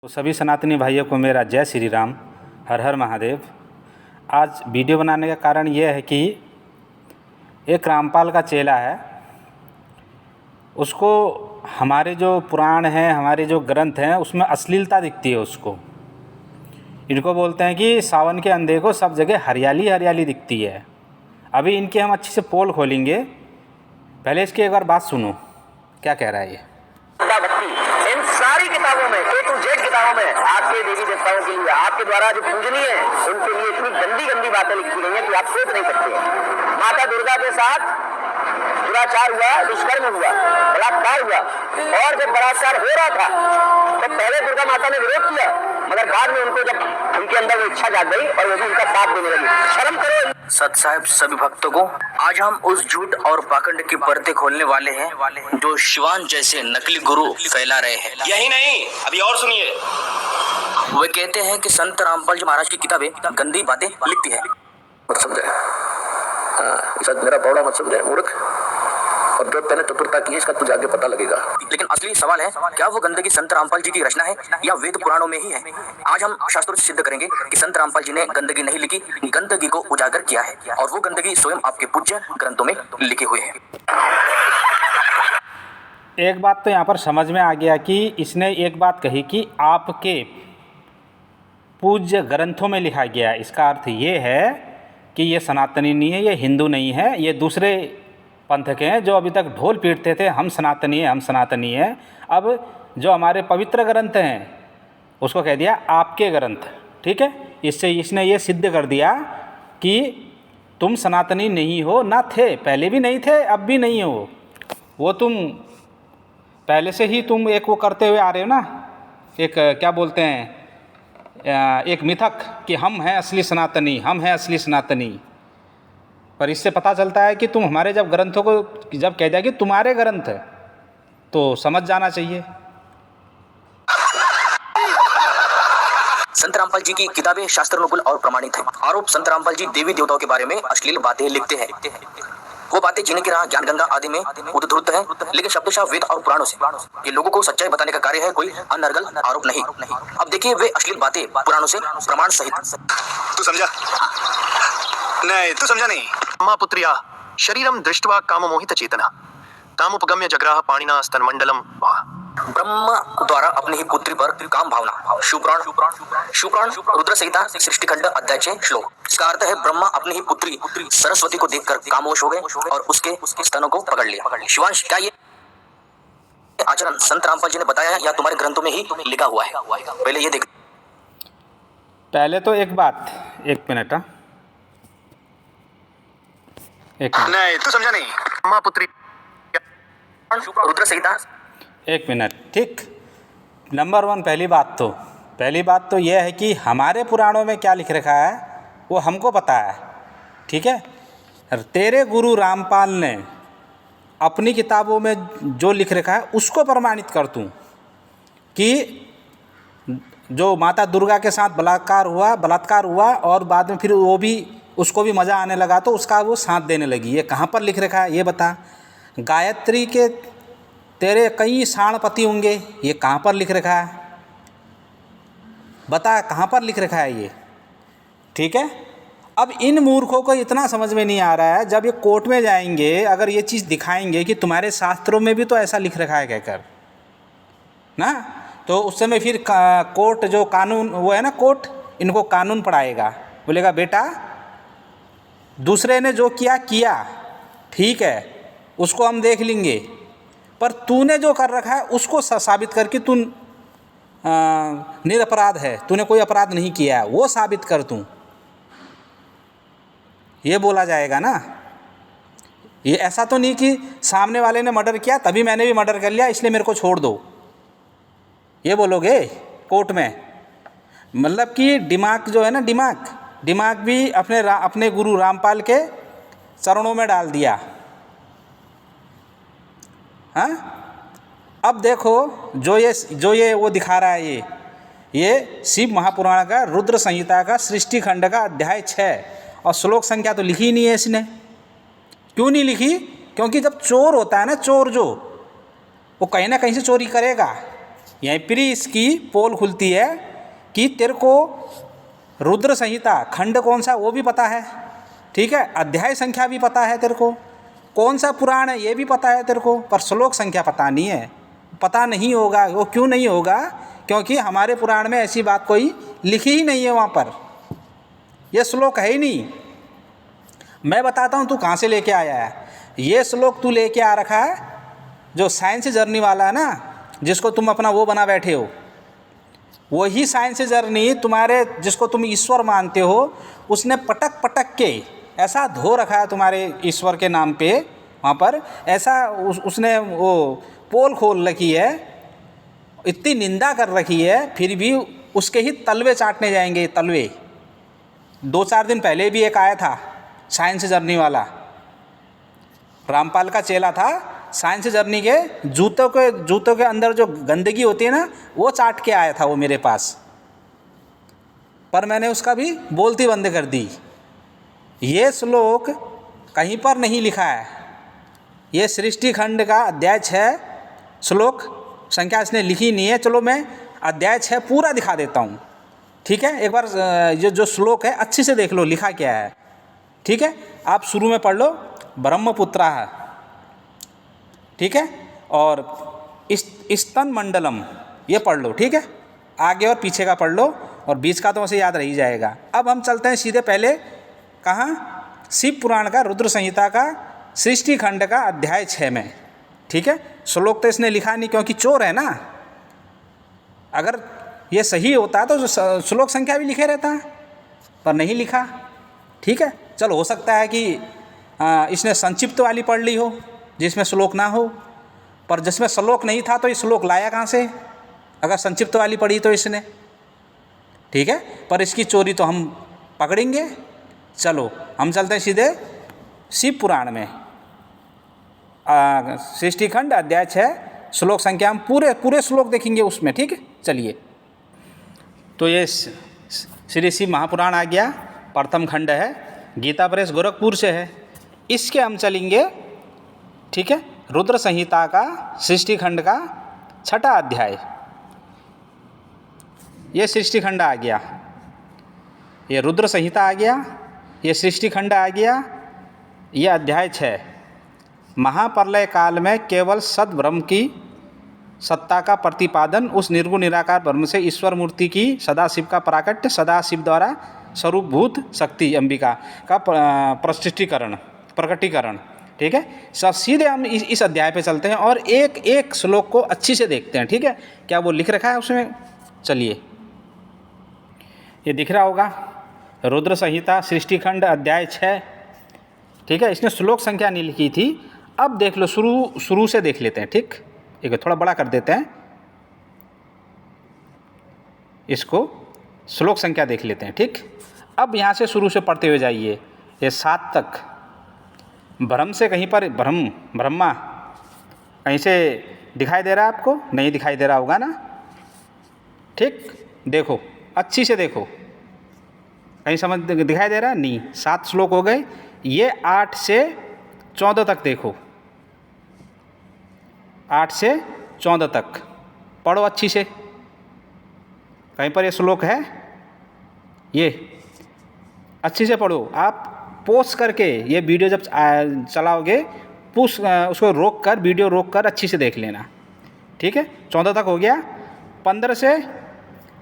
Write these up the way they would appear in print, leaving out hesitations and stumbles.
तो सभी सनातनी भाइयों को मेरा जय श्री राम, हर हर महादेव। आज वीडियो बनाने का कारण यह है कि एक रामपाल का चेला है, उसको हमारे जो पुराण हैं, हमारे जो ग्रंथ हैं, उसमें अश्लीलता दिखती है उसको। इनको बोलते हैं कि सावन के अंधे को सब जगह हरियाली हरियाली दिखती है। अभी इनकी हम अच्छे से पोल खोलेंगे, पहले इसकी एक बार बात सुनो, क्या कह रहा है ये। इन सारी किताबों में, A to Z किताबों में आपके देवी देवताओं के लिए, आपके द्वारा जो पूजनीय है, उनके लिए इतनी गंदी गंदी बातें लिखी गई हैं कि आप सोच नहीं सकते। माता दुर्गा के साथ दुराचार हुआ, दुष्कर्म हुआ, बलात्कार हुआ, और जब बलात्कार हो रहा था तो पहले दुर्गा माता ने विरोध किया, मगर बाद में उनको जब उनके अंदर वो इच्छा जाग गई और वो भी उनका साथ देने लगी। शर्म करो। सत साहिब सभी भक्तों को आज हम उस झूठ और पाखंड की परतें खोलने वाले हैं जो शिवान जैसे नकली गुरु फैला रहे हैं। यही नहीं, अभी और सुनिए। वे कहते हैं कि संत रामपाल जी महाराज की किताबें गंदी बातें लिखती है। मत समझे, शायद मेरा बौड़ा मत समझे मूर्ख, और जो तैने चतुरता की है इसका तुझे आगे पता लगेगा। लेकिन असली सवाल है, क्या वो गंदगी संत रामपाल जी की रचना है या वेद पुराणों में ही है? आज हम शास्त्रों से सिद्ध करेंगे कि संत रामपाल जी ने गंदगी नहीं लिखी, गंदगी को उजागर किया है, और वो गंदगी स्वयं आपके पूज्य ग्रंथों में लिखे हुए है। एक बात तो यहाँ पर समझ में आ गया कि इसने एक बात कही कि आपके पूज्य ग्रंथों में लिखा गया। इसका अर्थ ये है कि ये सनातनी नहीं है, ये हिंदू नहीं है, ये दूसरे पंथ के हैं जो अभी तक ढोल पीटते थे हम सनातनी हैं, हम सनातनी हैं। अब जो हमारे पवित्र ग्रंथ हैं उसको कह दिया आपके ग्रंथ। ठीक है, इससे इसने ये सिद्ध कर दिया कि तुम सनातनी नहीं हो, ना थे, पहले भी नहीं थे, अब भी नहीं हो। वो तुम पहले से ही तुम एक वो करते हुए आ रहे हो ना, एक क्या बोलते हैं, एक मिथक कि हम हैं असली सनातनी, हम हैं असली सनातनी। पर इससे पता चलता है कि तुम हमारे जब ग्रंथों को जब कह दिया कि तुम्हारे ग्रंथ है, तो समझ जाना चाहिए। संत रामपाल जी की किताबें शास्त्रानुकूल और प्रमाणित है। आरोप, संत रामपाल जी देवी देवताओं के बारे में अश्लील बातें लिखते हैं। वो बातें जीने की राह ज्ञान गंगा आदि में उद्धृत है, लेकिन शब्दशः वेद और पुराणों से ये लोगों को सच्चाई बताने का कार्य है, कोई अनर्गल आरोप नहीं। अब देखिए वे अश्लील बातें पुराणों से प्रमाण सहित। तू समझा नहीं, तू समझा नहीं। अम्मा पुत्रिया शरीरम दृष्ट्वा काममोहित चेतना तामुपगम्य जग्राह पाणिना स्तनमंडलम। ब्रह्म द्वारा अपनी ही पुत्री पर काम भावना। शिवपुराण रुद्र संहिता सृष्टिखंड अध्याय 6 श्लोक। इसका अर्थ है ब्रह्मा अपनी ही पुत्री सरस्वती को देखकर कामवश हो गए और उसके स्तनों को पकड़ लिया। शिवांश, क्या ये आचरण संत रामपाल जी ने बताया या तुम्हारे ग्रंथों में ही लिखा हुआ है? पहले ये देख। पहले तो एक बात, एक मिनट, एक मिनट। नहीं, तू समझा नहीं। अम्मा पुत्री रुद्र संहिता। एक मिनट, ठीक। नंबर 1, पहली बात तो यह है कि हमारे पुराणों में क्या लिख रखा है वो हमको पता है। ठीक है, तेरे गुरु रामपाल ने अपनी किताबों में जो लिख रखा है उसको प्रमाणित कर दूँ कि जो माता दुर्गा के साथ बलात्कार हुआ और बाद में फिर वो भी उसको भी मज़ा आने लगा तो उसका वो साथ देने लगी। ये कहाँ पर लिख रखा है ये बता। गायत्री के तेरे कई साणपति होंगे, ये कहाँ पर लिख रखा है बता, कहाँ पर लिख रखा है ये? ठीक है, अब इन मूर्खों को इतना समझ में नहीं आ रहा है, जब ये कोर्ट में जाएंगे अगर ये चीज़ दिखाएंगे कि तुम्हारे शास्त्रों में भी तो ऐसा लिख रखा है कहकर ना, तो उस समय फिर कोर्ट जो कानून वो है ना, कोर्ट इनको कानून पढ़ाएगा, बोलेगा बेटा दूसरे ने जो किया ठीक है, उसको हम देख लेंगे, पर तूने जो कर रखा है उसको साबित करके तू निरपराध है, तूने कोई अपराध नहीं किया है, वो साबित कर तू। ये बोला जाएगा ना। ये ऐसा तो नहीं कि सामने वाले ने मर्डर किया तभी मैंने भी मर्डर कर लिया इसलिए मेरे को छोड़ दो, ये बोलोगे कोर्ट में। मतलब कि दिमाग जो है ना, दिमाग भी अपने गुरु रामपाल के चरणों में डाल दिया। हाँ, अब देखो जो ये वो दिखा रहा है, ये शिव महापुराण का रुद्र संहिता का सृष्टि खंड का अध्याय 6 और श्लोक संख्या तो लिखी ही नहीं है इसने। क्यों नहीं लिखी? क्योंकि जब चोर होता है ना, चोर जो वो कहीं ना कहीं से चोरी करेगा, यहीं पर ही इसकी पोल खुलती है कि तेरे को रुद्र संहिता खंड कौन सा वो भी पता है, ठीक है, अध्याय संख्या भी पता है तेरे को, कौन सा पुराण है ये भी पता है तेरे को, पर श्लोक संख्या पता नहीं है। पता नहीं होगा, वो क्यों नहीं होगा? क्योंकि हमारे पुराण में ऐसी बात कोई लिखी ही नहीं है, वहाँ पर ये श्लोक है ही नहीं। मैं बताता हूँ तू कहाँ से लेके आया है। ये श्लोक तू लेके आ रखा है जो साइंस जर्नी वाला है ना, जिसको तुम अपना वो बना बैठे हो, वही साइंस जर्नी तुम्हारे, जिसको तुम ईश्वर मानते हो, उसने पटक पटक के ऐसा धो रखा है तुम्हारे ईश्वर के नाम पे, वहाँ पर ऐसा उसने वो पोल खोल रखी है, इतनी निंदा कर रखी है, फिर भी उसके ही तलवे चाटने जाएंगे। तलवे 2-4 दिन पहले भी एक आया था साइंस जर्नी वाला, रामपाल का चेला था, साइंस जर्नी के जूतों के अंदर जो गंदगी होती है ना, वो चाट के आया था वो मेरे पास, पर मैंने उसका भी बोलती बंद कर दी। ये श्लोक कहीं पर नहीं लिखा है, ये सृष्टि खंड का अध्याय 6 श्लोक संख्या इसने लिखी नहीं है। चलो मैं अध्याय 6 पूरा दिखा देता हूँ, ठीक है। एक बार ये जो श्लोक है अच्छे से देख लो लिखा क्या है, ठीक है। आप शुरू में पढ़ लो ब्रह्मपुत्रा है, ठीक है, और स्तन मंडलम ये पढ़ लो, ठीक है। आगे और पीछे का पढ़ लो और बीच का तो वैसे याद रह जाएगा। अब हम चलते हैं सीधे पहले कहाँ, शिव पुराण का रुद्र संहिता का सृष्टि खंड का अध्याय 6 में, ठीक है। श्लोक तो इसने लिखा नहीं क्योंकि चोर है ना, अगर ये सही होता तो श्लोक संख्या भी लिखे रहता, पर नहीं लिखा, ठीक है। चलो हो सकता है कि इसने संक्षिप्त वाली पढ़ ली हो जिसमें श्लोक ना हो, पर जिसमें श्लोक नहीं था तो ये श्लोक लाया कहाँ से, अगर संक्षिप्त वाली पढ़ी तो इसने, ठीक है। पर इसकी चोरी तो हम पकड़ेंगे। चलो हम चलते हैं सीधे शिव पुराण में, सृष्टि खंड अध्याय 6 श्लोक संख्या हम पूरे श्लोक देखेंगे उसमें, ठीक है। चलिए, तो ये श्री शिव महापुराण आ गया, प्रथम खंड है, गीता प्रेस गोरखपुर से है, इसके हम चलेंगे, ठीक है। रुद्र संहिता का सृष्टि खंड का 6ठा अध्याय, ये सृष्टि खंड आ गया, ये रुद्र संहिता आ गया, ये सृष्टि खंड आ गया, ये अध्याय 6। महाप्रलय काल में केवल सद्ब्रह्म की सत्ता का प्रतिपादन, उस निर्गुण निराकार ब्रह्म से ईश्वर मूर्ति की सदाशिव का प्राकट्य, सदाशिव द्वारा स्वरूपभूत शक्ति अंबिका का प्रकटीकरण, ठीक है। सब सीधे हम इस अध्याय पे चलते हैं और एक एक श्लोक को अच्छी से देखते हैं, ठीक है। क्या वो लिख रखा है उसमें, चलिए ये दिख रहा होगा, रुद्र संहिता सृष्टि खंड अध्याय 6, ठीक है। इसने श्लोक संख्या नहीं लिखी थी, अब देख लो, शुरू से देख लेते हैं, ठीक। एक थोड़ा बड़ा कर देते हैं इसको, श्लोक संख्या देख लेते हैं, ठीक। अब यहाँ से शुरू से पढ़ते हुए जाइए, ये 7 तक। ब्रह्म से कहीं पर ब्रह्मा कहीं से दिखाई दे रहा है आपको, नहीं दिखाई दे रहा होगा ना, ठीक। देखो अच्छी से देखो, कहीं समझ दिखाई दे रहा है नहीं। 7 श्लोक हो गए, ये 8 से 14 तक देखो, 8 से 14 तक पढ़ो अच्छी से। कहीं पर ये श्लोक है, ये अच्छी से पढ़ो। आप पोस्ट करके ये वीडियो जब चलाओगे उसको रोक कर, वीडियो रोक कर अच्छी से देख लेना, ठीक है। 14 तक हो गया, 15 से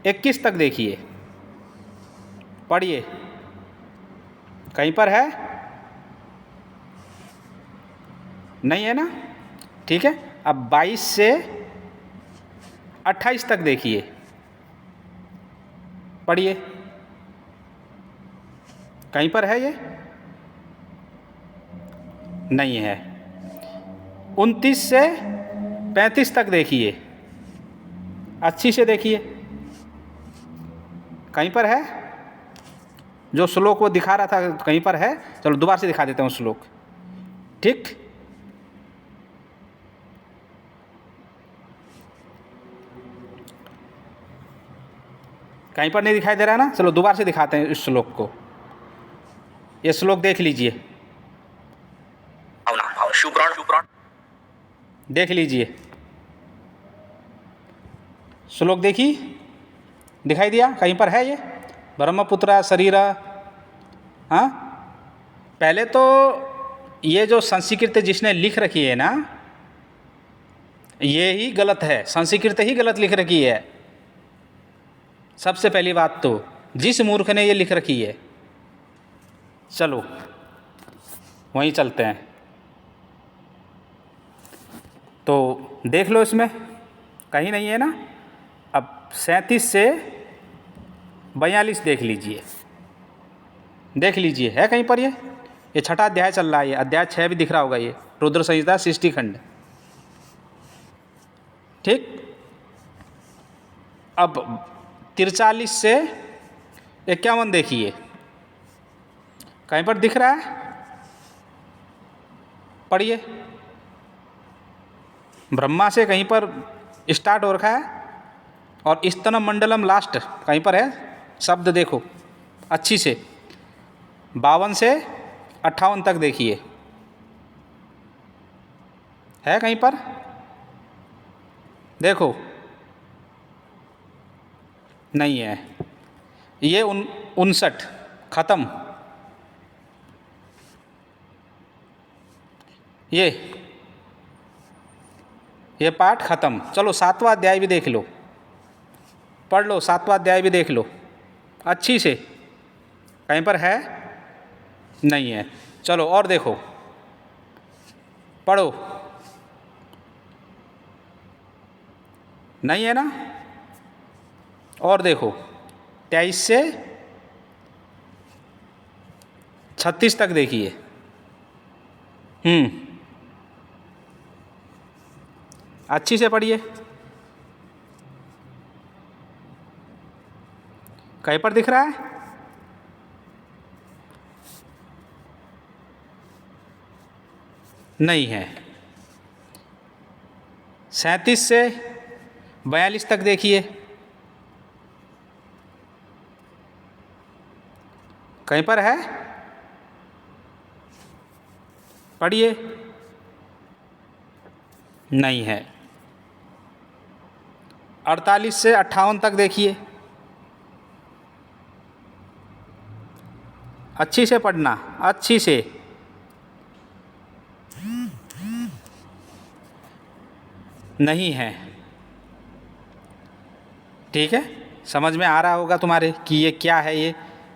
21 तक देखिए, पढ़िए। कहीं पर है, नहीं है ना, ठीक है। अब 22 से 28 तक देखिए, पढ़िए। कहीं पर है, ये नहीं है। 29 से 35 तक देखिए, अच्छी से देखिए। कहीं पर है, जो श्लोक वो दिखा रहा था कहीं पर है, चलो दोबारा से दिखा देता हूँ श्लोक, ठीक। कहीं पर नहीं दिखाई दे रहा है ना, चलो दोबारा से दिखाते हैं इस श्लोक को। ये श्लोक देख लीजिए, शिवपुराण देख लीजिए, श्लोक देखी, दिखाई दिया कहीं पर है ये ब्रह्मपुत्र शरीर। हाँ, पहले तो ये जो संस्कृत जिसने लिख रखी है ना, ये ही गलत है, संस्कृत ही गलत लिख रखी है। सबसे पहली बात तो जिस मूर्ख ने ये लिख रखी है, चलो वहीं चलते हैं। तो देख लो, इसमें कहीं नहीं है ना। अब 37 से 42 देख लीजिए, देख लीजिए है कहीं पर ये छठा अध्याय चल रहा है। ये अध्याय 6 भी दिख रहा होगा, ये रुद्र संहिता सृष्टि खंड। ठीक, अब 43 से 51 देखिए, कहीं पर दिख रहा है, पढ़िए। ब्रह्मा से कहीं पर स्टार्ट हो रखा है और स्तन मंडलम लास्ट कहीं पर है, शब्द देखो अच्छी से। 52 से 58 तक देखिए, है कहीं पर, देखो नहीं है। ये 59 खत्म, ये पाठ खत्म। चलो 7वां अध्याय भी देख लो, पढ़ लो 7वां अध्याय भी देख लो अच्छी से, कहीं पर है नहीं है। चलो और देखो, पढ़ो, नहीं है ना। और देखो 23 से 36 तक देखिए। अच्छी से पढ़िए, कहीं पर दिख रहा है, नहीं है। 37 से 42 तक देखिए, कहीं पर है, पढ़िए, नहीं है। 48 से 58 तक देखिए, अच्छी से पढ़ना, अच्छी से। नहीं है। ठीक है, समझ में आ रहा होगा तुम्हारे कि ये क्या है,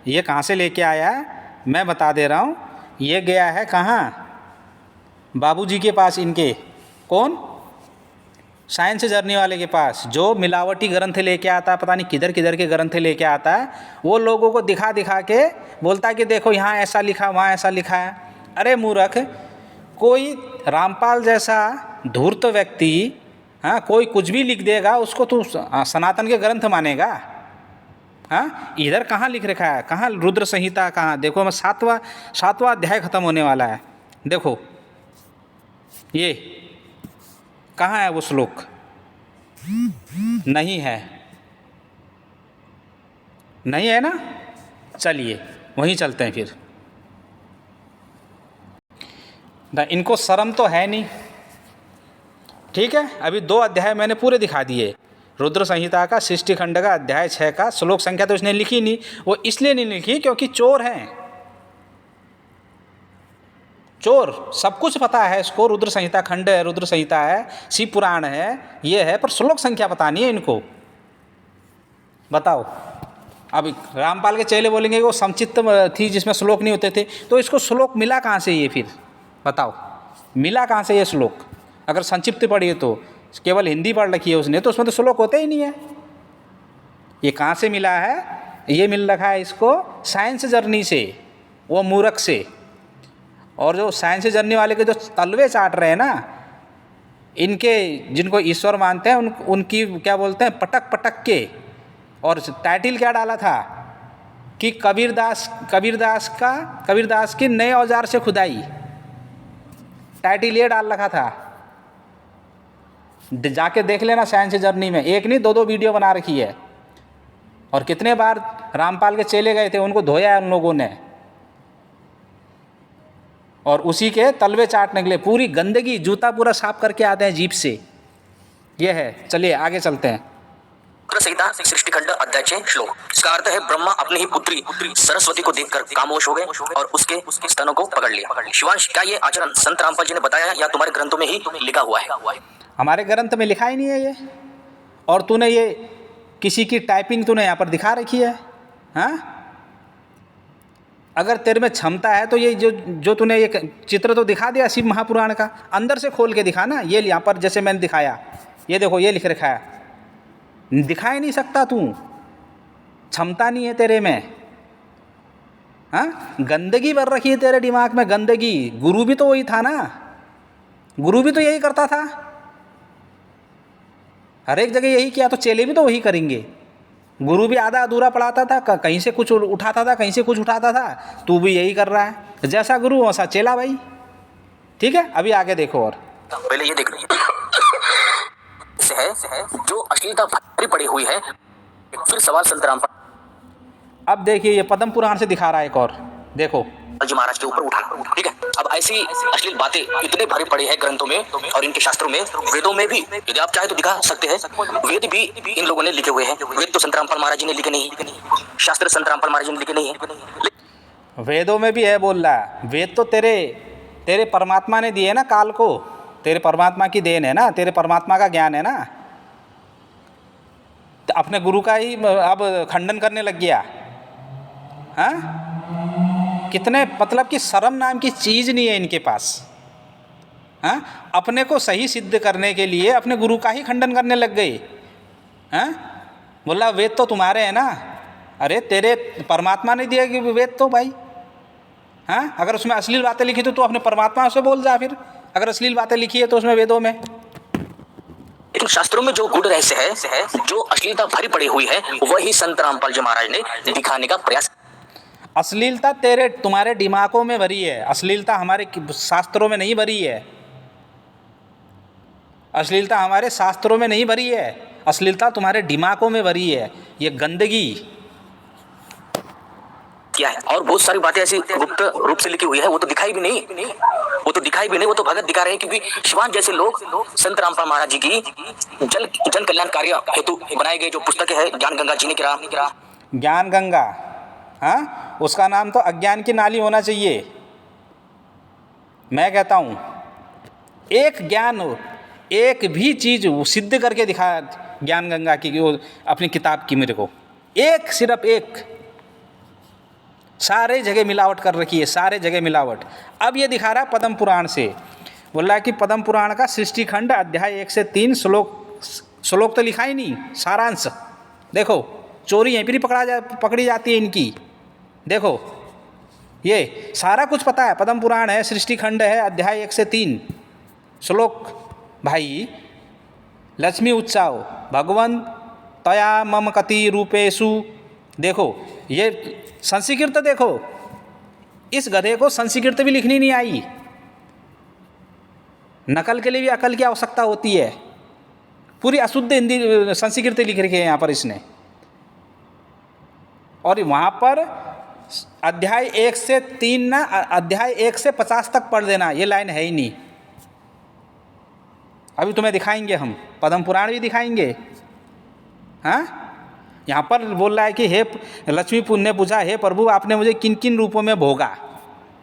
ये कहाँ से लेके आया है। मैं बता दे रहा हूँ, ये गया है कहाँ, बाबूजी के पास, इनके कौन, साइंस जर्नी वाले के पास, जो मिलावटी ग्रंथ लेके आता है, पता नहीं किधर किधर के ग्रंथ लेके आता है। वो लोगों को दिखा दिखा के बोलता है कि देखो यहाँ ऐसा लिखा, वहाँ ऐसा लिखा है। अरे मूर्ख, कोई रामपाल जैसा धूर्त व्यक्ति, हाँ, कोई कुछ भी लिख देगा, उसको तू सनातन के ग्रंथ मानेगा। हाँ, इधर कहाँ लिख रखा है, कहाँ रुद्र संहिता, कहाँ देखो। मैं 7वां अध्याय खत्म होने वाला है, देखो ये कहाँ है वो श्लोक, नहीं है, नहीं है ना। चलिए वहीं चलते हैं फिर। इनको शर्म तो है नहीं। ठीक है, अभी 2 अध्याय मैंने पूरे दिखा दिए। रुद्र संहिता का सृष्टि खंड का अध्याय 6 का श्लोक संख्या तो इसने लिखी नहीं। वो इसलिए नहीं लिखी क्योंकि चोर हैं, चोर। सब कुछ पता है इसको, रुद्र संहिता खंड है, रुद्र संहिता है, शिव पुराण है, ये है, पर श्लोक संख्या पता नहीं है इनको। बताओ, अब रामपाल के चेले बोलेंगे वो संचित थी जिसमें श्लोक नहीं होते थे, तो इसको श्लोक मिला कहाँ से ये, फिर बताओ मिला कहाँ से ये श्लोक। अगर संक्षिप्त पढ़िए तो केवल हिंदी पढ़ रखी है उसने, तो उसमें तो श्लोक होते ही नहीं है। ये कहाँ से मिला है, ये मिल रखा है इसको साइंस जर्नी से, वो मूर्ख से। और जो साइंस जर्नी वाले के जो तलवे चाट रहे हैं ना, इनके जिनको ईश्वर मानते हैं उनकी क्या बोलते हैं, पटक पटक के। और टाइटल क्या डाला था कि कबीरदास की नए औजार से खुदाई, टाइटल ये डाल रखा था। जाके देख लेना साइंस जर्नी में, एक नहीं 2 वीडियो बना रखी है। और कितने बार रामपाल के चेले गए थे, उनको धोया है उन लोगों ने, और उसी के तलवे चाटने के लिए पूरी गंदगी, जूता पूरा साफ करके आते हैं जीप से। ये है। चलिए आगे चलते हैं। रुद्र संहिता सृष्टि खंड अध्याय 6 श्लोक। इसका अर्थ है ब्रह्मा अपनी ही पुत्री सरस्वती को देखकर खामोश हो गए और उसके स्तनों को पकड़ लिया। शिवांश, क्या ये आचरण संत रामपाल जी ने बताया या तुम्हारे ग्रंथों में ही लिखा हुआ है? हमारे ग्रंथ में लिखा ही नहीं है ये, और तूने ये किसी की टाइपिंग तूने यहाँ पर दिखा रखी है। हाँ, अगर तेरे में क्षमता है तो ये जो तूने ये चित्र तो दिखा दिया शिव महापुराण का, अंदर से खोल के दिखा ना। ये यहाँ पर जैसे मैंने दिखाया, ये देखो ये लिख रखा है, दिखा ही नहीं सकता तू, क्षमता नहीं है तेरे में। हाँ, गंदगी भर रखी है तेरे दिमाग में, गंदगी। गुरु भी तो वही था ना, गुरु भी तो यही करता था, हर एक जगह यही किया, तो चेले भी तो वही करेंगे। गुरु भी आधा अधूरा पढ़ाता था, कहीं से कुछ उठाता था, कहीं से कुछ उठाता था, तू भी यही कर रहा है। जैसा गुरु वैसा चेला भाई। ठीक है, अभी आगे देखो। और पहले ये देख लीजिए है जो अश्लीलता भरी पड़ी हुई है। फिर सवाल संत रामपाल, अब देखिए ये पद्म पुराण से दिखा रहा है एक और, देखो जी महाराज के ऊपर उठा। ठीक है, अब ऐसी अश्लील बातें इतने भारी पड़ी है ग्रंथों में और इनके शास्त्रों में, वेदों में भी। यदि आप चाहे तो दिखा सकते हैं, वेद भी इन लोगों ने लिखे हुए हैं। वेद तो संत रामपाल महाराज जी ने लिखे नहीं, शास्त्र संत रामपाल महाराज जी ने लिखे नहीं है। वेदों में भी है बोल रहा है। वेद तो तेरे परमात्मा ने दिए ना काल को, तेरे परमात्मा की देन है ना, तेरे परमात्मा का ज्ञान है ना। तो अपने गुरु का ही अब खंडन करने लग गया। हाँ, कितने, मतलब कि शर्म नाम की चीज़ नहीं है इनके पास। हाँ, अपने को सही सिद्ध करने के लिए अपने गुरु का ही खंडन करने लग गए। हाँ, बोला वेद तो तुम्हारे हैं ना, अरे तेरे परमात्मा ने दिया कि वेद तो भाई। हाँ, अगर उसमें अश्लील बातें लिखी तो तू अपने परमात्मा से बोल जा। फिर अगर अश्लील बातें लिखी है तो उसमें वेदों में, लेकिन शास्त्रों में जो गूढ़ रहस्य है, जो अश्लीलता भरी पड़ी हुई है, वही संत रामपाल जी महाराज ने दिखाने का प्रयास। अश्लीलता तुम्हारे दिमागों में भरी है, अश्लीलता हमारे शास्त्रों में नहीं भरी है। अश्लीलता हमारे शास्त्रों में नहीं भरी है, अश्लीलता तुम्हारे दिमागों में भरी है। ये गंदगी क्या है, और बहुत सारी बातें ऐसी गुप्त रूप से लिखी हुई है, वो तो दिखाई भी नहीं, वो तो भगत दिखा रहे हैं। क्योंकि शिवान जैसे लोग संत रामपाल महाराज जी की जन कल्याण कार्य हेतु बनाए गए जो पुस्तकें है, ज्ञान गंगा जीने की राह। ज्ञान गंगा, हाँ, उसका नाम तो अज्ञान की नाली होना चाहिए। मैं कहता हूँ एक ज्ञान, एक भी चीज़ सिद्ध करके दिखा ज्ञान गंगा की, वो अपनी किताब की मेरे को, एक, सिर्फ एक। सारे जगह मिलावट कर रखी है, सारे जगह मिलावट। अब ये दिखा रहा है पद्म पुराण से, बोल रहा है कि पद्म पुराण का सृष्टि खंड अध्याय 1 से 3 श्लोक तो लिखा ही नहीं, सारांश देखो। चोरी यहीं पर पकड़ी जाती है इनकी। देखो ये सारा कुछ पता है, पद्म पुराण है, सृष्टि खंड है, अध्याय 1 से 3 श्लोक। भाई, लक्ष्मी उत्सव भगवन् तया मम कति रूपेशु। देखो ये संस्कृत, देखो इस गधे को संस्कृत भी लिखनी नहीं आई। नकल के लिए भी अकल की आवश्यकता होती है। पूरी अशुद्ध हिंदी संस्कृत लिख रखी है यहाँ पर इसने। और वहाँ पर अध्याय 1 से 3 ना, अध्याय 1 से 50 तक पढ़ देना, ये लाइन है ही नहीं। अभी तुम्हें दिखाएंगे हम, पद्म पुराण भी दिखाएंगे। हाँ, यहाँ पर बोल रहा है कि हे लक्ष्मी ने पूछा, हे प्रभु आपने मुझे किन किन रूपों में भोगा।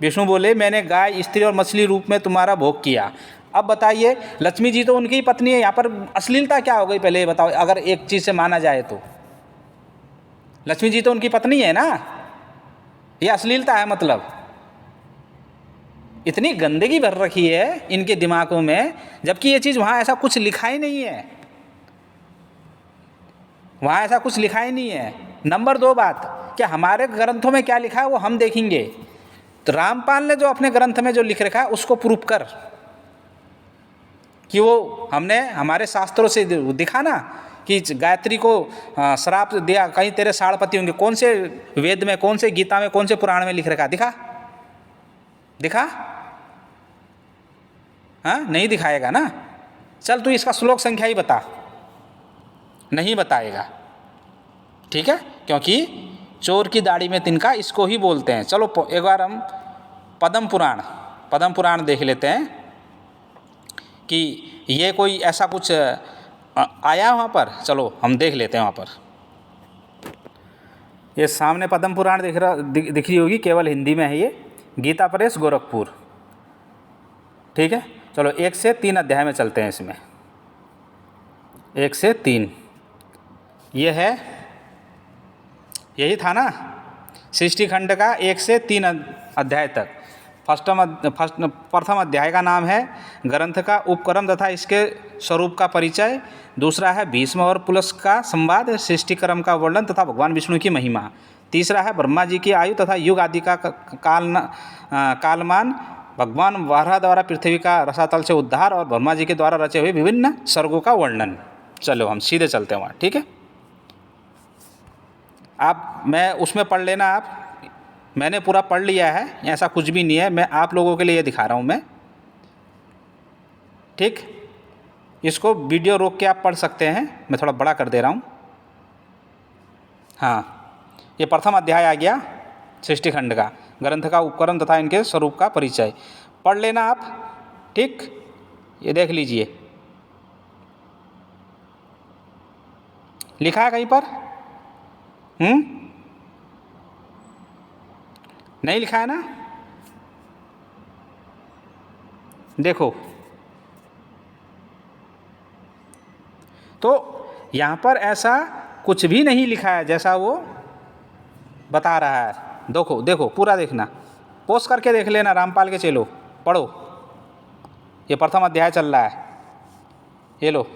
विष्णु बोले मैंने गाय, स्त्री और मछली रूप में तुम्हारा भोग किया। अब बताइए, लक्ष्मी जी तो उनकी ही पत्नी है, यहाँ पर अश्लीलता क्या हो गई पहले ये बताओ। अगर एक चीज़ से माना जाए तो लक्ष्मी जी तो उनकी पत्नी है ना, ये अश्लीलता है। मतलब इतनी गंदगी भर रखी है इनके दिमागों में, जबकि ये चीज़ वहाँ ऐसा कुछ लिखा ही नहीं है, वहाँ ऐसा कुछ लिखा ही नहीं है। नंबर 2 बात, क्या हमारे ग्रंथों में क्या लिखा है वो हम देखेंगे। तो रामपाल ने जो अपने ग्रंथ में जो लिख रखा है उसको प्रूफ कर कि वो हमने हमारे शास्त्रों से दिखा ना कि गायत्री को श्राप दिया, कहीं तेरे साढ़पति होंगे। कौन से वेद में, कौन से गीता में, कौन से पुराण में लिख रखा, दिखा? हाँ, नहीं दिखाएगा ना। चल तू इसका श्लोक संख्या ही बता, नहीं बताएगा। ठीक है, क्योंकि चोर की दाढ़ी में तिनका, इसको ही बोलते हैं। चलो एक बार हम पद्म पुराण देख लेते हैं कि ये कोई ऐसा कुछ आया वहाँ पर, चलो हम देख लेते हैं वहाँ पर। ये सामने पद्म पुराण दिख रही होगी, केवल हिंदी में है ये, गीता प्रेस गोरखपुर। ठीक है, चलो 1 से 3 अध्याय में चलते हैं इसमें। 1 से 3 ये है, यही था ना सृष्टि खंड का 1 से 3 अध्याय तक। प्रथम अध्याय का नाम है ग्रंथ का उपक्रम तथा इसके स्वरूप का परिचय। दूसरा है भीष्म और पुलस्त्य का संवाद, सृष्टि क्रम का वर्णन तथा भगवान विष्णु की महिमा। तीसरा है ब्रह्मा जी की आयु तथा युग आदि का कालमान, भगवान वाराह द्वारा पृथ्वी का रसातल से उद्धार और ब्रह्मा जी के द्वारा रचे हुए विभिन्न सर्गों का वर्णन। चलो हम सीधे चलते हैं वहाँ। ठीक है, आप मैं उसमें पढ़ लेना आप, मैंने पूरा पढ़ लिया है, ऐसा कुछ भी नहीं है, मैं आप लोगों के लिए दिखा रहा हूँ मैं। ठीक, इसको वीडियो रोक के आप पढ़ सकते हैं, मैं थोड़ा बड़ा कर दे रहा हूँ। हाँ, ये प्रथम अध्याय आ गया सृष्टि खंड का, ग्रंथ का उपक्रम तथा इनके स्वरूप का परिचय। पढ़ लेना आप। ठीक, ये देख लीजिए, लिखा है कहीं पर? नहीं लिखा है ना? देखो, तो यहाँ पर ऐसा कुछ भी नहीं लिखा है जैसा वो बता रहा है। देखो देखो, पूरा देखना, पोस्ट करके देख लेना, रामपाल के चेलो पढ़ो। ये प्रथम अध्याय चल रहा है, ये लो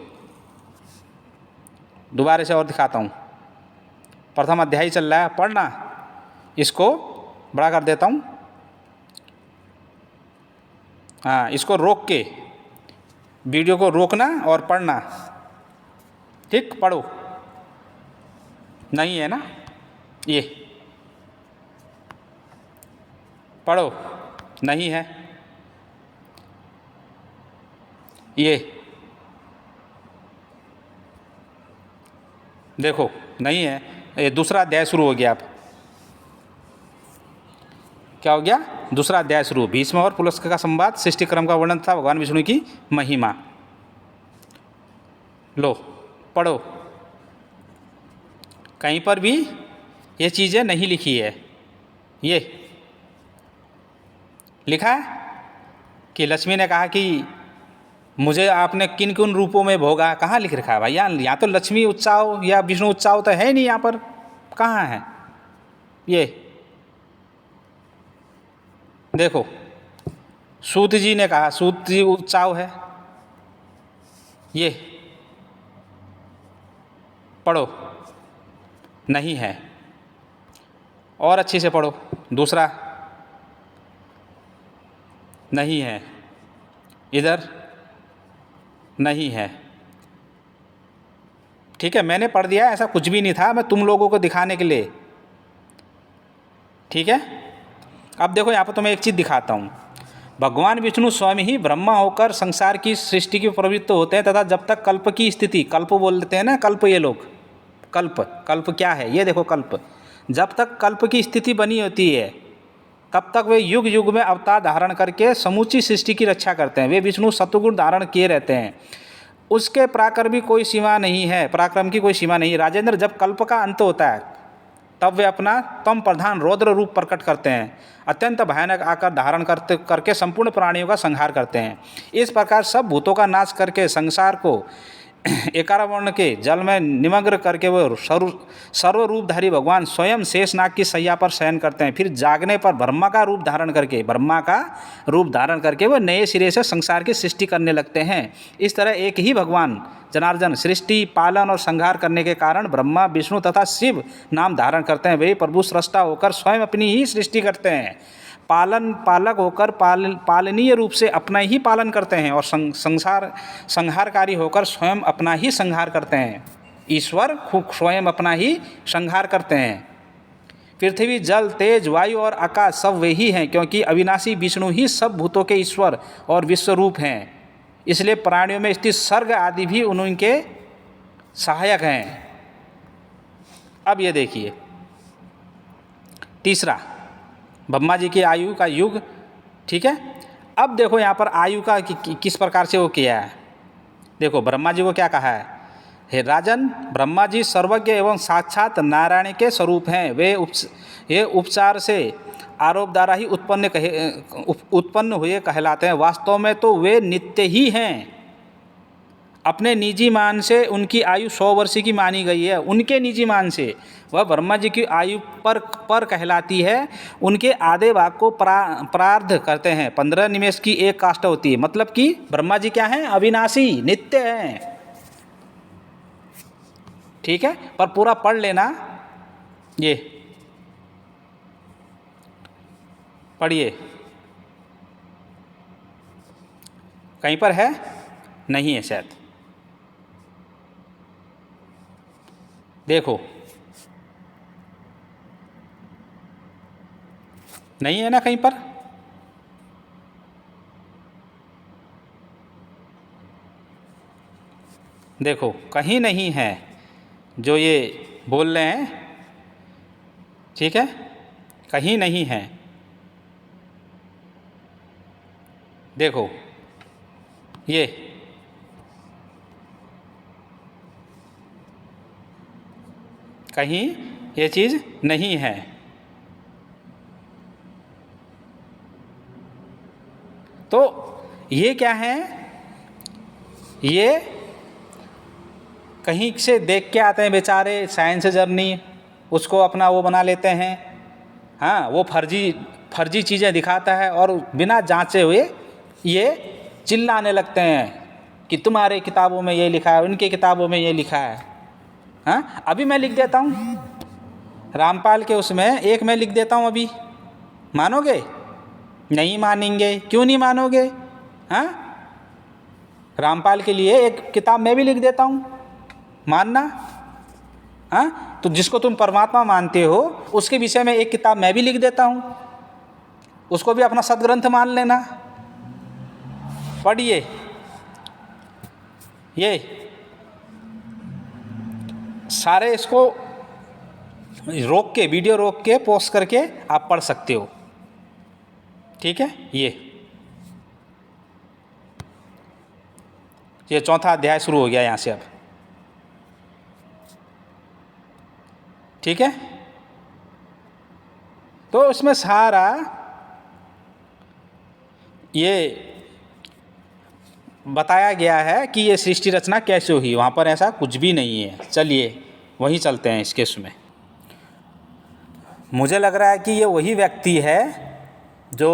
दोबारा से और दिखाता हूँ। प्रथम अध्याय चल रहा है, पढ़ना। इसको बड़ा कर देता हूँ। हाँ, इसको रोक के, वीडियो को रोकना और पढ़ना। ठीक, पढ़ो। नहीं है ना? ये पढ़ो, नहीं है ये, देखो नहीं है। ये दूसरा अध्याय शुरू हो गया। अब क्या हो गया? दूसरा अध्याय शुरू, भीष्म और पुलस्त्य का संवाद, सृष्टि क्रम का वर्णन था, भगवान विष्णु की महिमा। लो पढ़ो, कहीं पर भी ये चीज़ें नहीं लिखी है। ये लिखा है कि लक्ष्मी ने कहा कि मुझे आपने किन किन रूपों में भोगा, कहाँ लिख रखा है भाई? यहाँ तो लक्ष्मी उत्साह या विष्णु उत्साह तो है नहीं, यहाँ पर कहाँ है? ये देखो, सूत जी ने कहा, सूत जी उत्साह है। ये पढ़ो, नहीं है। और अच्छे से पढ़ो। दूसरा नहीं है, इधर नहीं है। ठीक है, मैंने पढ़ दिया, ऐसा कुछ भी नहीं था, मैं तुम लोगों को दिखाने के लिए। ठीक है, अब देखो यहाँ पर तुम्हें एक चीज़ दिखाता हूँ। भगवान विष्णु स्वयं ही ब्रह्मा होकर संसार की सृष्टि की प्रवृत्त होते हैं तथा जब तक कल्प की स्थिति, कल्प बोलते हैं ना, कल्प, ये लोग कल्प क्या है? ये देखो कल्प, जब तक कल्प की स्थिति बनी होती है तब तक वे युग युग में अवतार धारण करके समूची सृष्टि की रक्षा करते हैं। वे विष्णु सत्वगुण धारण किए रहते हैं, उसके पराक्रम की कोई सीमा नहीं है, पराक्रम की कोई सीमा नहीं। राजेंद्र, जब कल्प का अंत होता है तब वे अपना तम प्रधान रौद्र रूप प्रकट करते हैं, अत्यंत भयानक आकार धारण करके संपूर्ण प्राणियों का संहार करते हैं। इस प्रकार सब भूतों का नाश करके संसार को एकावर्ण के जल में निमग्न करके वो सर्वरूपधारी भगवान स्वयं शेषनाग की शैया पर शयन करते हैं। फिर जागने पर ब्रह्मा का रूप धारण करके वो नए सिरे से संसार की सृष्टि करने लगते हैं। इस तरह एक ही भगवान जनार्दन सृष्टि, पालन और संहार करने के कारण ब्रह्मा, विष्णु तथा शिव नाम धारण करते हैं। वे प्रभु स्रष्टा होकर स्वयं अपनी ही सृष्टि करते हैं, पालक होकर पालनीय रूप से अपना ही पालन करते हैं और संहारकारी होकर स्वयं अपना ही संहार करते हैं। ईश्वर खुद स्वयं अपना ही संहार करते हैं। पृथ्वी, जल, तेज, वायु और आकाश सब वे ही हैं, क्योंकि अविनाशी विष्णु ही सब भूतों के ईश्वर और विश्वरूप हैं। इसलिए प्राणियों में स्थित सर्ग आदि भी उनके सहायक हैं। अब ये देखिए, तीसरा ब्रह्मा जी की आयु का युग। ठीक है, अब देखो यहाँ पर आयु का किस प्रकार से वो किया है। देखो, ब्रह्मा जी को क्या कहा है? हे राजन, ब्रह्मा जी सर्वज्ञ एवं साक्षात नारायण के स्वरूप हैं। ये उपचार से आरोप द्वारा ही उत्पन्न हुए कहलाते हैं। वास्तव में तो वे नित्य ही हैं। अपने निजी मान से उनकी आयु 100 वर्ष की मानी गई है। उनके निजी मान से वह ब्रह्मा जी की आयु पर कहलाती है। उनके आधे भाग को प्रार्ध करते हैं। 15 निमेष की एक काष्ठ होती है। मतलब कि ब्रह्मा जी क्या हैं? अविनाशी, नित्य हैं। ठीक है, पर पूरा पढ़ लेना। ये पढ़िए, कहीं पर है? नहीं है शायद। देखो, नहीं है ना कहीं पर? देखो, कहीं नहीं है जो ये बोल रहे हैं। ठीक है, कहीं नहीं है। देखो, ये कहीं ये चीज़ नहीं है। तो ये क्या है? ये कहीं से देख के आते हैं बेचारे, साइंस जर्नी, उसको अपना वो बना लेते हैं। हाँ, वो फर्जी चीज़ें दिखाता है और बिना जांचे हुए ये चिल्लाने लगते हैं कि तुम्हारे किताबों में ये लिखा है, उनके किताबों में ये लिखा है। हाँ, अभी मैं लिख देता हूँ रामपाल के उसमें, एक मैं लिख देता हूँ अभी। मानोगे? नहीं मानेंगे। क्यों नहीं मानोगे? हाँ, रामपाल के लिए एक किताब मैं भी लिख देता हूँ, मानना। हाँ, तो जिसको तुम परमात्मा मानते हो उसके विषय में एक किताब मैं भी लिख देता हूँ, उसको भी अपना सदग्रंथ मान लेना। पढ़िए, ये सारे इसको रोक के, वीडियो रोक के पोस्ट करके आप पढ़ सकते हो। ठीक है, ये चौथा अध्याय शुरू हो गया यहाँ से अब। ठीक है, तो इसमें सारा ये बताया गया है कि ये सृष्टि रचना कैसे हुई। वहाँ पर ऐसा कुछ भी नहीं है। चलिए वहीं चलते हैं इसके उसमें। मुझे लग रहा है कि ये वही व्यक्ति है जो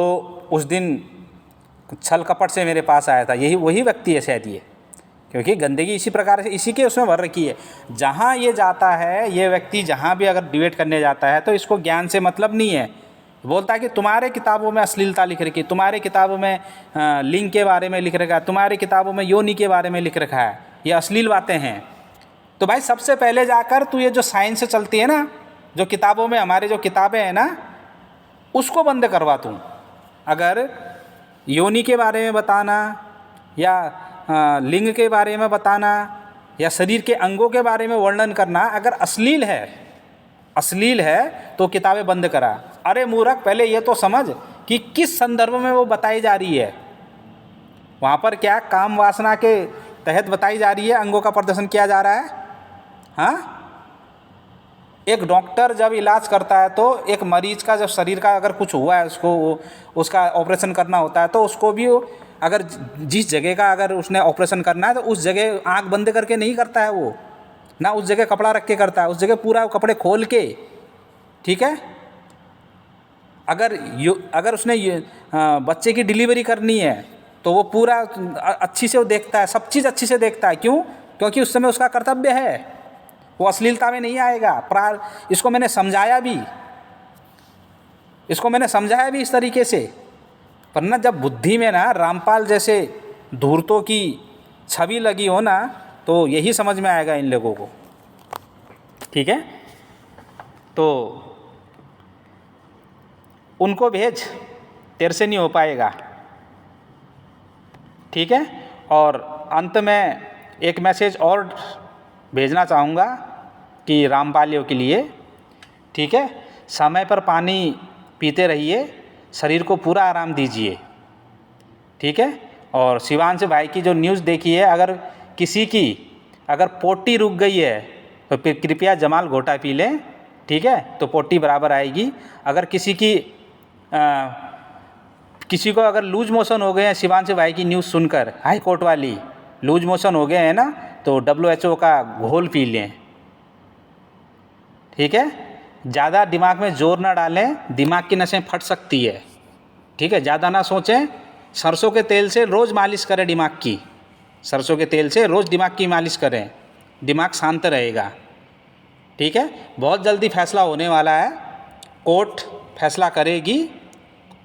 उस दिन छल कपट से मेरे पास आया था। यही वही व्यक्ति है शायद ये, क्योंकि गंदगी इसी प्रकार से इसी के उसमें भर रखी है। जहाँ ये जाता है, ये व्यक्ति जहाँ भी अगर डिबेट करने जाता है तो इसको ज्ञान से मतलब नहीं है। बोलता है कि तुम्हारे किताबों में अश्लीलता लिख रखी है, तुम्हारे किताबों में लिंग के बारे में लिख रखा है, तुम्हारी किताबों में योनि के बारे में लिख रखा है, ये अश्लील बातें हैं। तो भाई सबसे पहले जाकर तू ये जो साइंस चलती है ना, जो किताबों में हमारे जो किताबें हैं ना, उसको बंद करवा तू। अगर योनि के बारे में बताना या लिंग के बारे में बताना या शरीर के अंगों के बारे में वर्णन करना अगर अश्लील है तो किताबें बंद करा। अरे मूर्ख, पहले ये तो समझ कि किस संदर्भ में वो बताई जा रही है। वहाँ पर क्या काम वासना के तहत बताई जा रही है, अंगों का प्रदर्शन किया जा रहा है। हाँ, एक डॉक्टर जब इलाज करता है तो एक मरीज का जब शरीर का अगर कुछ हुआ है, उसका ऑपरेशन करना होता है, तो उसको भी अगर जिस जगह का अगर उसने ऑपरेशन करना है तो उस जगह आंख बंद करके नहीं करता है वो, ना उस जगह कपड़ा रख के करता है, उस जगह पूरा कपड़े खोल के। ठीक है, अगर उसने बच्चे की डिलीवरी करनी है तो वो पूरा अच्छी से वो देखता है, सब चीज़ अच्छी से देखता है। क्यों? क्योंकि उस समय उसका कर्तव्य है, वो अश्लीलता में नहीं आएगा। इसको मैंने समझाया भी इस तरीके से। पर ना जब बुद्धि में ना रामपाल जैसे धूर्तों की छवि लगी हो ना, तो यही समझ में आएगा इन लोगों को। ठीक है, तो उनको भेज, तेरे से नहीं हो पाएगा। ठीक है, और अंत में एक मैसेज और भेजना चाहूँगा कि रामपालियों के लिए। ठीक है, समय पर पानी पीते रहिए, शरीर को पूरा आराम दीजिए। ठीक है, और शिवांश भाई की जो न्यूज़ देखी है, अगर किसी की अगर पोटी रुक गई है तो कृपया जमाल घोटा पी लें, ठीक है, तो पोटी बराबर आएगी। अगर किसी को अगर लूज मोशन हो गए हैं शिवांश भाई की न्यूज़ सुनकर, हाई कोर्ट वाली लूज मोशन हो गए हैं ना, तो WHO का घोल पी लें, ठीक है। ज़्यादा दिमाग में जोर ना डालें, दिमाग की नसें फट सकती है, ठीक है। ज़्यादा ना सोचें, सरसों के तेल से रोज़ मालिश करें दिमाग की, सरसों के तेल से रोज़ दिमाग की मालिश करें, दिमाग शांत रहेगा, ठीक है। बहुत जल्दी फैसला होने वाला है, कोर्ट फैसला करेगी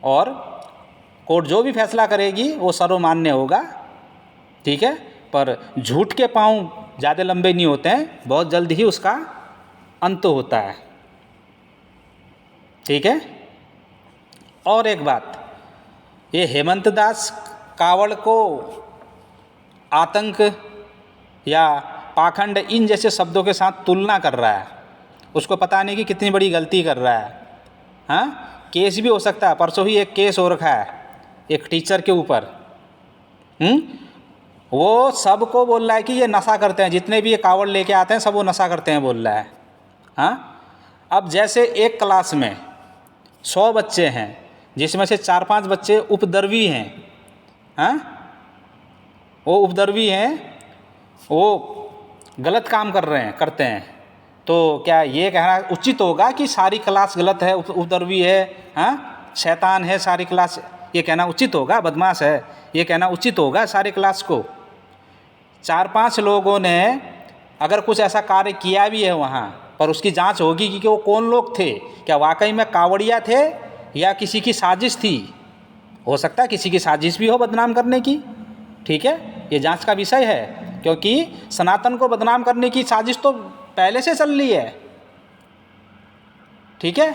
और कोर्ट जो भी फैसला करेगी वो सर्वमान्य होगा, ठीक है। पर झूठ के पाँव ज़्यादा लंबे नहीं होते हैं, बहुत जल्द ही उसका अंत होता है, ठीक है। और एक बात, ये हेमंत दास कावड़ को आतंक या पाखंड इन जैसे शब्दों के साथ तुलना कर रहा है, उसको पता नहीं कि कितनी बड़ी गलती कर रहा है। हाँ, केस भी हो सकता है, परसों ही एक केस हो रखा है एक टीचर के ऊपर। वो सबको बोल रहा है कि ये नशा करते हैं, जितने भी ये कावड़ लेके आते हैं सब वो नशा करते हैं बोल रहा है। हाँ, अब जैसे एक क्लास में 100 बच्चे हैं जिसमें से 4-5 बच्चे उपद्रवी हैं, हाँ, वो उपद्रवी हैं, वो गलत काम करते हैं, तो क्या ये कहना उचित होगा कि सारी क्लास गलत है, उपद्रवी है, हाँ, शैतान है सारी क्लास, ये कहना उचित होगा? बदमाश है ये कहना उचित होगा सारी क्लास को? 4-5 लोगों ने अगर कुछ ऐसा कार्य किया भी है वहाँ पर उसकी जांच होगी कि वो कौन लोग थे, क्या वाकई में कावड़िया थे या किसी की साजिश थी। हो सकता है किसी की साजिश भी हो बदनाम करने की, ठीक है, ये जांच का विषय है, क्योंकि सनातन को बदनाम करने की साजिश तो पहले से चल रही है, ठीक है।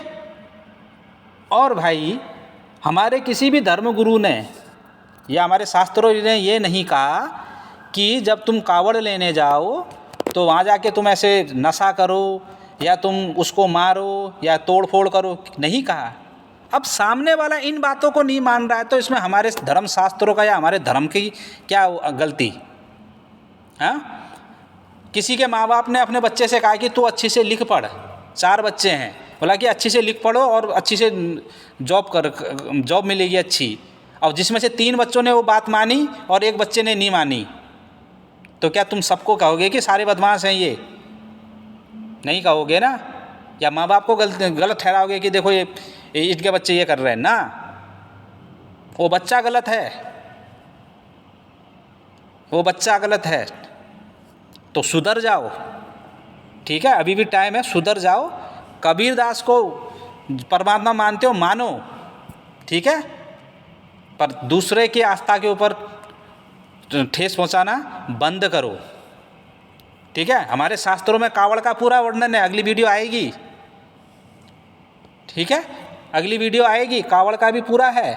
और भाई हमारे किसी भी धर्मगुरु ने या हमारे शास्त्रों ने ये नहीं कहा कि जब तुम कावड़ लेने जाओ तो वहाँ जाके तुम ऐसे नशा करो या तुम उसको मारो या तोड़ फोड़ करो, नहीं कहा। अब सामने वाला इन बातों को नहीं मान रहा है तो इसमें हमारे धर्म शास्त्रों का या हमारे धर्म की क्या गलती? हाँ, किसी के माँ बाप ने अपने बच्चे से कहा कि तू अच्छी से लिख पढ़, 4 बच्चे हैं, बोला कि अच्छी से लिख पढ़ो और अच्छी से जॉब मिलेगी अच्छी। और जिसमें से 3 बच्चों ने वो बात मानी और 1 बच्चे ने नहीं मानी, तो क्या तुम सबको कहोगे कि सारे बदमाश हैं? ये नहीं कहोगे ना, या माँ बाप को गलत ठहराओगे कि देखो ये इनके बच्चे ये कर रहे हैं ना, वो बच्चा गलत है, वो बच्चा गलत है, तो सुधर जाओ, ठीक है, अभी भी टाइम है, सुधर जाओ। कबीर दास को परमात्मा मानते हो मानो, ठीक है, पर दूसरे की आस्था के ऊपर ठेस पहुंचाना बंद करो, ठीक है। हमारे शास्त्रों में कावड़ का पूरा वर्णन है, अगली वीडियो आएगी, ठीक है, अगली वीडियो आएगी, कावड़ का भी पूरा है,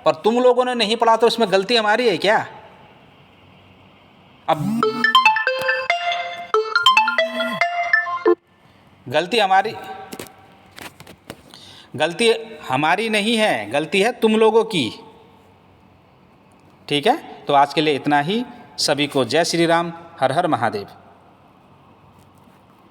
पर तुम लोगों ने नहीं पढ़ा तो इसमें गलती हमारी है क्या? अब गलती हमारी नहीं है, गलती है तुम लोगों की, ठीक है। तो आज के लिए इतना ही, सभी को जय श्री राम, हर हर महादेव।